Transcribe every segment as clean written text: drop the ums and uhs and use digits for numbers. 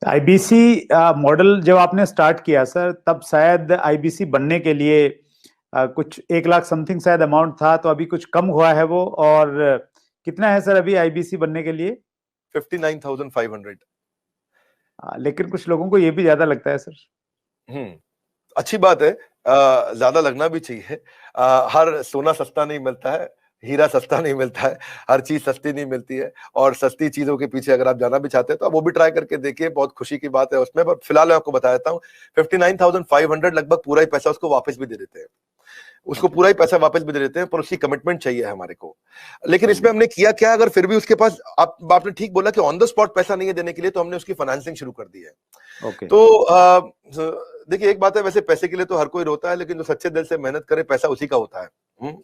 IBC model जब आपने start किया सर, तब शायद आईबीसी बनने के लिए कुछ 1 लाख समथिंग शायद अमाउंट था, तो अभी कुछ कम हुआ है वो, और कितना है सर अभी आईबीसी बनने के लिए? 59,500। लेकिन कुछ लोगों को ये भी ज्यादा लगता है सर। अच्छी बात है, ज्यादा लगना भी चाहिए। हर सोना सस्ता नहीं मिलता है, हीरा सस्ता नहीं मिलता है, हर चीज सस्ती नहीं मिलती है। और सस्ती चीजों के पीछे अगर आप जाना भी चाहते हैं तो आप वो भी ट्राई करके देखिए, बहुत खुशी की बात है उसमें। पर फिलहाल मैं आपको बता देता हूँ, 59,500 लगभग पूरा ही पैसा उसको वापस भी दे देते हैं, उसको पूरा ही पैसा वापस भी दे देते हैं, पर उसकी कमिटमेंट चाहिए हमारे को। लेकिन इसमें हमने किया क्या, अगर फिर भी उसके पास, आपने ठीक बोला कि ऑन द स्पॉट पैसा नहीं है देने के लिए, तो हमने उसकी फाइनेंसिंग शुरू कर दी है। तो देखिए, एक बात है, वैसे पैसे के लिए तो हर कोई रोता है, लेकिन जो सच्चे दिल से मेहनत करे पैसा उसी का होता है।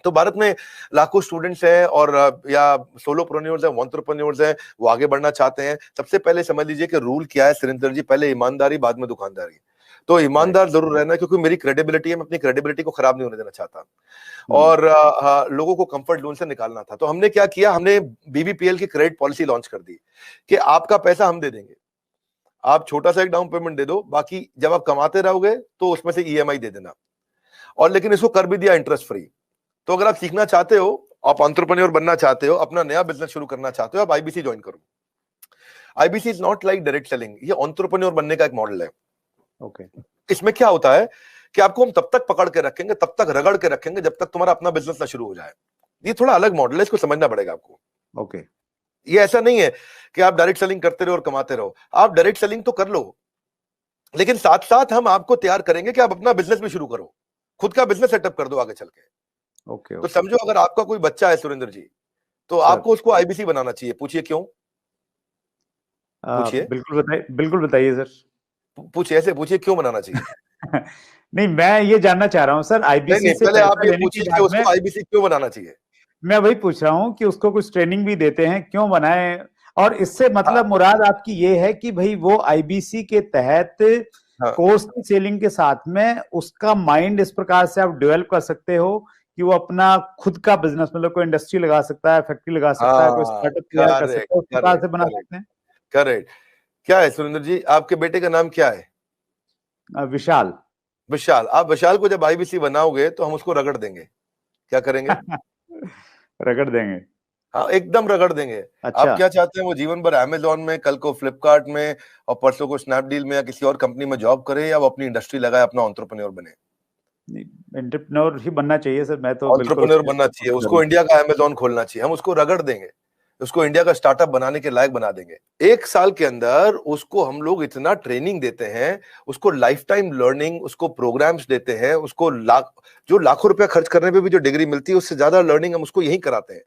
तो भारत में लाखों स्टूडेंट्स हैं, और या सोलोप्रेन्योर्स हैं, एंटरप्रेन्योर्स हैं, वो आगे बढ़ना चाहते हैं। सबसे पहले समझ लीजिए कि रूल क्या है सुरेंद्र जी, पहले ईमानदारी, बाद में दुकानदारी। तो ईमानदार जरूर रहना, क्योंकि मेरी क्रेडिबिलिटी है, मैं अपनी क्रेडिबिलिटी को खराब नहीं होने देना चाहता। और लोगों को कंफर्ट जोन से निकालना था। तो हमने क्या किया, हमने बीबीपीएल की क्रेडिट पॉलिसी लॉन्च कर दी कि आपका पैसा हम दे देंगे, आप छोटा सा एक डाउन पेमेंट दे दो, बाकी जब आप कमाते रहोगे तो उसमें से ईएमआई दे देना। और लेकिन इसको कर भी दिया इंटरेस्ट फ्री। तो अगर आप सीखना चाहते हो, आप एंटरप्रेन्योर बनना चाहते हो, अपना नया बिजनेस शुरू करना चाहते हो, आप आईबीसी ज्वाइन करो। IBC is not like direct selling, ये एंटरप्रेन्योर बनने का एक मॉडल है। इसमें क्या होता है कि आपको हम तब तक पकड़ के रखेंगे, तब तक रगड़ के रखेंगे, जब तक तुम्हारा अपना बिजनेस ना शुरू हो जाए। ये थोड़ा अलग मॉडल है, इसको समझना पड़ेगा आपको। ये ऐसा नहीं है कि आप डायरेक्ट सेलिंग करते रहो और कमाते रहो। आप डायरेक्ट सेलिंग तो कर लो, लेकिन साथ साथ हम आपको तैयार करेंगे कि आप अपना बिजनेस भी शुरू करो, खुद का बिजनेस सेटअप कर दो आगे चल के। तो समझो, अगर आपका कोई बच्चा है सुरेंद्र जी, तो आपको उसको आईबीसी बनाना चाहिए। पूछिए क्यों? पूछिए। बिल्कुल बताइए सर। पूछिए, ऐसे पूछिए, क्यों बनाना चाहिए? नहीं, मैं ये जानना चाह रहा हूँ सर, आईबीसी से पहले आप ये लेने पूछिए के कि बाद में उसको आईबीसी क्यों बनाना चाहिए। मैं वही पूछ रहा हूँ कि उसको कुछ ट्रेनिंग भी देते हैं, क्यों बनाए? और इससे मतलब मुराद आपकी ये है कि भाई वो आईबीसी के तहत कोर्स की सेलिंग के साथ में उसका माइंड इस प्रकार से आप डेवलप कर सकते हो कि वो अपना खुद का बिजनेस, मतलब कोई इंडस्ट्री लगा सकता है, फैक्ट्री लगा सकता है, कोई स्टार्टअप तैयार कर सकता है, उस प्रकार से बना सकते हैं। करेक्ट। क्या है सुरेंद्र जी, आपके बेटे का नाम क्या है? विशाल। विशाल। आप विशाल को जब आईबीसी बनाओगे तो हम उसको रगड़ देंगे। क्या करेंगे? रगड़ देंगे। हाँ, एकदम रगड़ देंगे। अच्छा। आप क्या चाहते हैं, वो जीवन भर अमेजोन में, कल को फ्लिपकार्ट में, और परसों को स्नैपडील में या किसी और कंपनी में जॉब करे, या वो अपनी इंडस्ट्री लगाए, अपना एंटरप्रेन्योर बने? एंटरप्रेन्योर ही बनना चाहिए सर, मैं तो बिल्कुल एंटरप्रेन्योर बनना चाहिए, उसको इंडिया का अमेजोन खोलना चाहिए। हम उसको रगड़ देंगे, उसको इंडिया का स्टार्टअप बनाने के लायक बना देंगे। 1 साल के अंदर उसको हम लोग इतना ट्रेनिंग देते हैं, उसको लाइफ टाइम लर्निंग, उसको प्रोग्राम्स देते हैं, उसको लाखों रुपया खर्च करने पे भी जो डिग्री मिलती है, उससे ज्यादा लर्निंग हम उसको यही कराते हैं।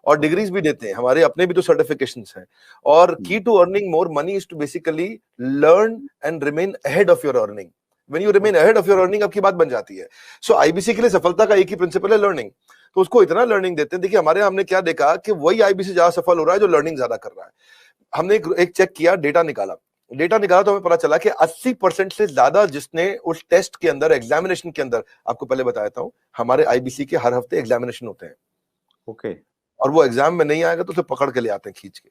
और डिग्रीज भी देते हैं, हमारे अपने भी तो सर्टिफिकेशंस हैं। और key to earning more money is to basically learn and remain ahead of your earning. When you remain ahead of your earning, आपकी बात बन जाती है। सो आईबीसी के लिए सफलता का एक ही प्रिंसिपल है, लर्निंग। तो उसको इतना लर्निंग देते हैं। देखिए, हमारे यहाँ हमने क्या देखा कि वही आईबीसी ज्यादा सफल हो रहा है जो लर्निंग ज्यादा कर रहा है। हमने एक चेक किया, डेटा निकाला तो हमें पता चला कि 80% से ज्यादा जिसने उस टेस्ट के अंदर, एग्जामिनेशन के अंदर, आपको पहले बताया था, हमारे आईबीसी के हर हफ्ते एग्जामिनेशन होते हैं। और वो एग्जाम में नहीं आएगा तो उसे पकड़ के ले आते हैं खींच के,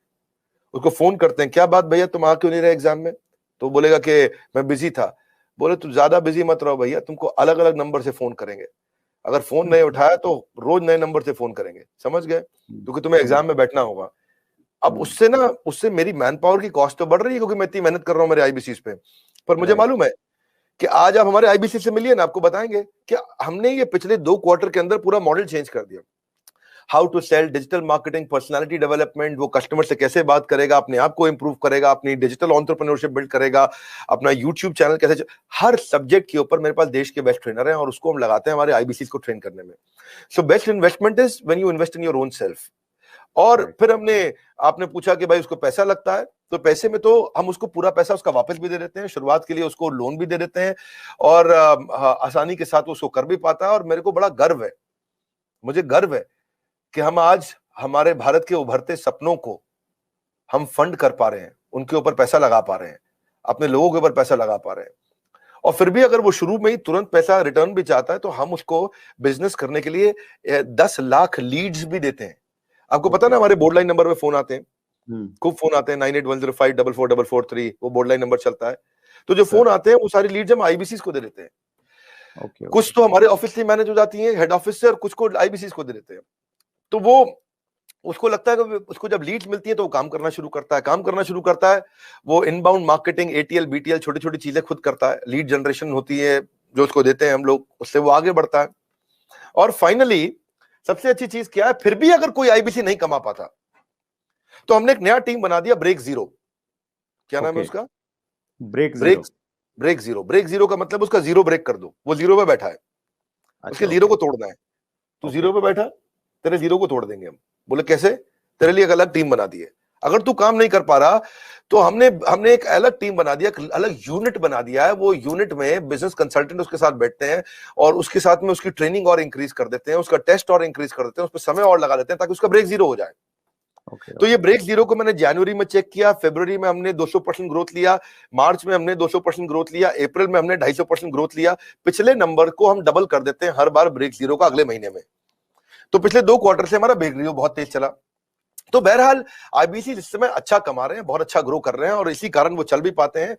उसको फोन करते हैं, क्या बात भैया, तुम आ क्यों नहीं रहे एग्जाम में? तो बोलेगा कि मैं बिजी था। बोले तुम ज्यादा बिजी मत रहो भैया, तुमको अलग अलग नंबर से फोन करेंगे, अगर फोन नहीं उठाया तो रोज नए नंबर से फोन करेंगे। समझ गए? क्योंकि तुम्हें एग्जाम में बैठना होगा। अब उससे मेरी मैन पावर की कॉस्ट तो बढ़ रही है, क्योंकि मैं इतनी मेहनत कर रहा हूँ मेरे आईबीसी पे। पर मुझे मालूम है कि आज आप हमारे आईबीसी से मिलिए ना, आपको बताएंगे कि हमने ये पिछले 2 क्वार्टर के अंदर पूरा मॉडल चेंज कर दिया। How to sell, digital marketing, personality development, वो कस्टमर से कैसे बात करेगा, अपने आप को इंप्रूव करेगा, अपनी डिजिटल एंटरप्रेन्योरशिप बिल्ड करेगा, अपना यूट्यूब चैनल कैसे, हर सब्जेक्ट के ऊपर मेरे पास देश के बेस्ट ट्रेनर हैं, और उसको हम लगाते हैं हमारे आईबीसी को ट्रेन करने में। So best investment is when you invest in your own self. और फिर आपने पूछा कि भाई उसको पैसा लगता है, तो पैसे में तो हम उसको पूरा पैसा उसका वापस भी दे देते हैं, शुरुआत के लिए उसको लोन भी दे देते हैं, और आसानी के साथ उसको कर भी पाता है। और मेरे को बड़ा गर्व है, मुझे गर्व है कि हम आज हमारे भारत के उभरते सपनों को हम फंड कर पा रहे हैं, उनके ऊपर पैसा लगा पा रहे हैं, अपने लोगों के ऊपर पैसा लगा पा रहे हैं। और फिर भी अगर वो शुरू में ही तुरंत पैसा रिटर्न भी चाहता है, तो हम उसको बिजनेस करने के लिए 10 लाख लीड्स भी देते हैं। आपको पता ना, हमारे बोर्ड लाइन नंबर पे फोन आते हैं, खूब फोन आते हैं 9810544443, वो बोर्ड लाइन नंबर चलता है। तो जो फोन आते हैं वो सारी लीड्स हम आईबीसी को दे देते हैं। कुछ तो हमारे ऑफिस से मैनेज हो जाती है हेड ऑफिस से, और कुछ को आईबीसी को दे देते हैं। तो वो उसको लगता है कि उसको जब लीड्स मिलती है तो वो काम करना शुरू करता है। वो इनबाउंड मार्केटिंग, एटीएल बीटीएल छोटी छोटी चीजें खुद करता है। लीड जनरेशन होती है जो उसको देते हैं हम लोग, उससे वो आगे बढ़ता है। और फाइनली सबसे अच्छी चीज क्या है, फिर भी अगर कोई आईबीसी नहीं कमा पाता तो हमने एक नया टीम बना दिया, ब्रेक जीरो। क्या नाम है उसका? ब्रेक जीरो का मतलब उसका जीरो ब्रेक कर दो। वो जीरो पे बैठा है, उसके जीरो को तोड़ना है। तू जीरो पे बैठा, तेरे जीरो को तोड़ देंगे हम। बोले कैसे? तेरे लिए एक अलग टीम बना दी है। अगर तू काम नहीं कर पा रहा तो हमने एक अलग टीम बना दिया, अलग यूनिट बना दिया है। वो यूनिट में बिजनेस कंसल्टेंट उसके साथ बैठते हैं और उसके साथ में उसकी ट्रेनिंग और इंक्रीज कर देते हैं, उसका टेस्ट और इंक्रीज कर देते हैं, उस पर समय और लगा देते हैं ताकि उसका ब्रेक जीरो हो जाए। तो ये ब्रेक जीरो को मैंने जनवरी में चेक किया, फरवरी में हमने 200% ग्रोथ लिया, मार्च में हमने 200% ग्रोथ लिया, अप्रैल में हमने 250% ग्रोथ लिया। पिछले नंबर को हम डबल कर देते हैं हर बार ब्रेक जीरो का अगले महीने में। तो पिछले 2 क्वार्टर से हमारा ब्रेक जीरो बहुत तेज चला। तो बहरहाल आईबीसी इस समय अच्छा कमा रहे हैं, बहुत अच्छा ग्रो कर रहे हैं और इसी कारण वो चल भी पाते हैं।